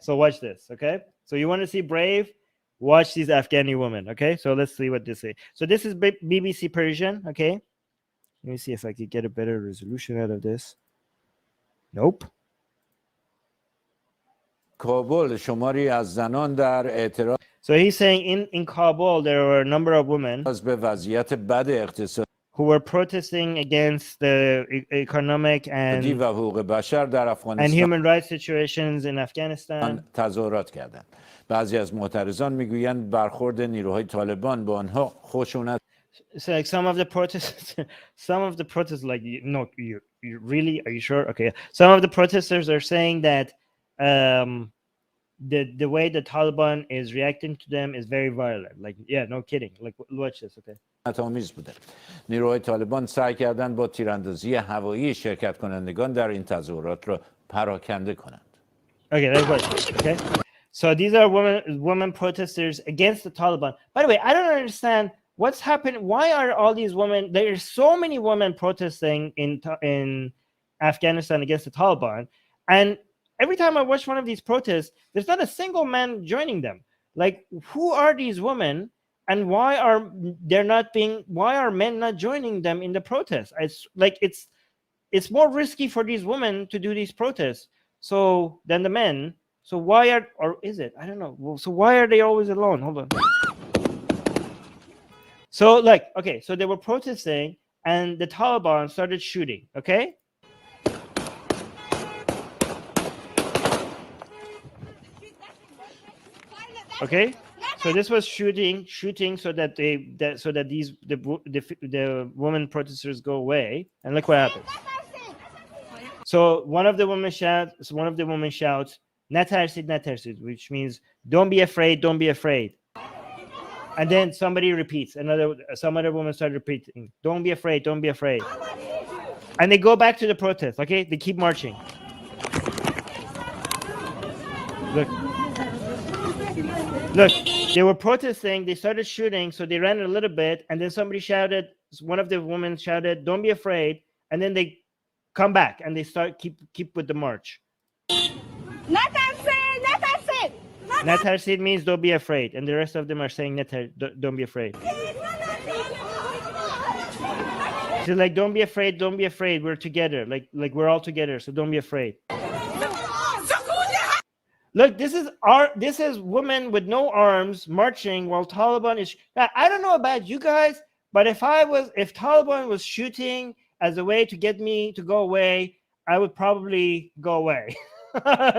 So watch this, okay? So you want to see brave? Watch these Afghani women, okay? So let's see what they say. So this is BBC Persian, okay? Let me see if I could get a better resolution out of this. Nope. کابل شماری از زنان در اعتراض So he's saying in Kabul there were a number of women به وضعیت بد اقتصادی who were protesting against the economic and و حقوق بشر در and افغانستان human rights situations in Afghanistan. تظاهرات کردند. بعضی از معترضان میگویند برخورد نیروهای طالبان با آنها خشونت So like some of the protests like no you really, are you sure? Okay, some of the protesters are saying that the way the Taliban is reacting to them is very violent. Like, yeah, no kidding. Like, watch this, okay? آمیز بوده. نیروهای طالبان سعی کردند با تیراندازی هوایی شرکت کنندگان در این تظاهرات را پراکنده کنند. Okay, let's watch. Okay, so these are women protesters against the Taliban. By the way, I don't understand what's happened. Why are all these women? There are so many women protesting in Afghanistan against the Taliban, and every time I watch one of these protests, there's not a single man joining them. Like, who are these women, and why are men not joining them in the protests? It's like it's more risky for these women to do these protests than the men. So why are, or is it? I don't know. Well, so why are they always alone? Hold on. So like, okay, so they were protesting and the Taliban started shooting, okay? Okay, so this was shooting so that the women protesters go away, and look what happened. So one of the women shouts, "Natarsid, natarsid," which means "Don't be afraid, don't be afraid." And then somebody repeats. Some other woman started repeating, "Don't be afraid, don't be afraid." And they go back to the protest. Okay, they keep marching. Look, they were protesting. They started shooting, so they ran a little bit, and then somebody shouted. One of the women shouted, "Don't be afraid," and then they come back and they start keep with the march. Natarsid means don't be afraid, and the rest of them are saying don't be afraid. So like, don't be afraid, don't be afraid. We're together, like we're all together. So don't be afraid. Look, this is women with no arms marching while Taliban is. I don't know about you guys, but if Taliban was shooting as a way to get me to go away, I would probably go away.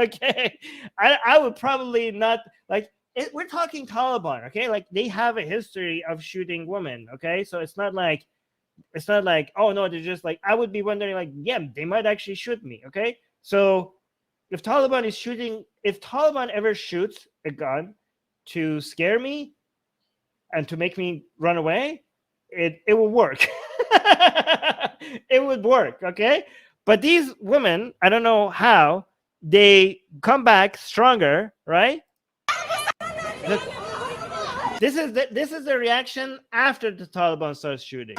Okay, I would probably not like it. We're talking Taliban, okay? Like, they have a history of shooting women, okay? So it's not like oh no, they're just like, I would be wondering like, yeah, they might actually shoot me, okay? So if Taliban ever shoots a gun to scare me and to make me run away, it will work. It would work, okay? But these women, I don't know how, they come back stronger, right? Look, this is the reaction after the Taliban starts shooting.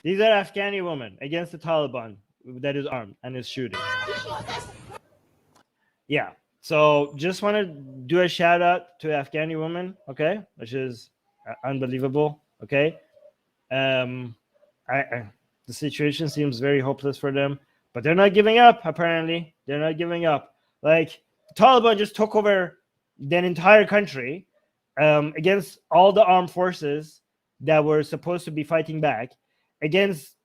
These are Afghani women against the Taliban that is armed and is shooting. Yeah. So just want to do a shout out to Afghani women, okay, which is unbelievable, okay. The situation seems very hopeless for them, but they're not giving up. Apparently, they're not giving up. Like, the Taliban just took over the entire country against all the armed forces that were supposed to be fighting back against,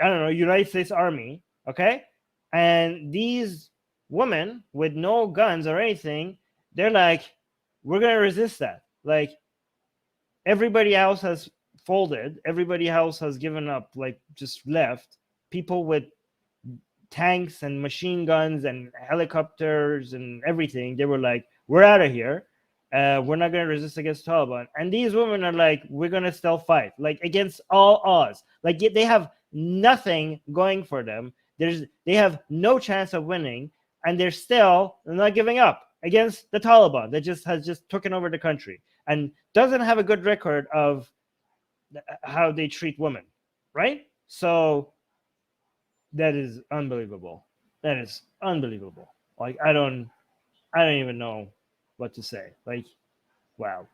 I don't know, United States Army, okay, and these women with no guns or anything, they're like, we're gonna resist that. Like, everybody else has folded, everybody else has given up, like, just left. People with tanks and machine guns and helicopters and everything, they were like, we're out of here. We're not gonna resist against Taliban. And these women are like, we're gonna still fight, like, against all odds. Like, they have nothing going for them. They have no chance of winning, and they're not giving up against the Taliban that has just taken over the country. and doesn't have a good record of how they treat women, right? So that is unbelievable. That is unbelievable. Like I don't even know what to say. Like, wow.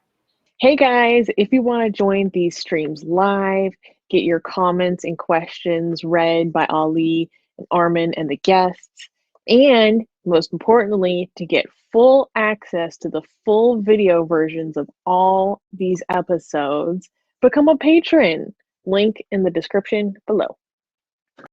Hey guys, if you want to join these streams live, get your comments and questions read by Ali and Armin and the guests, and most importantly, to get full access to the full video versions of all these episodes, become a patron. Link in the description below.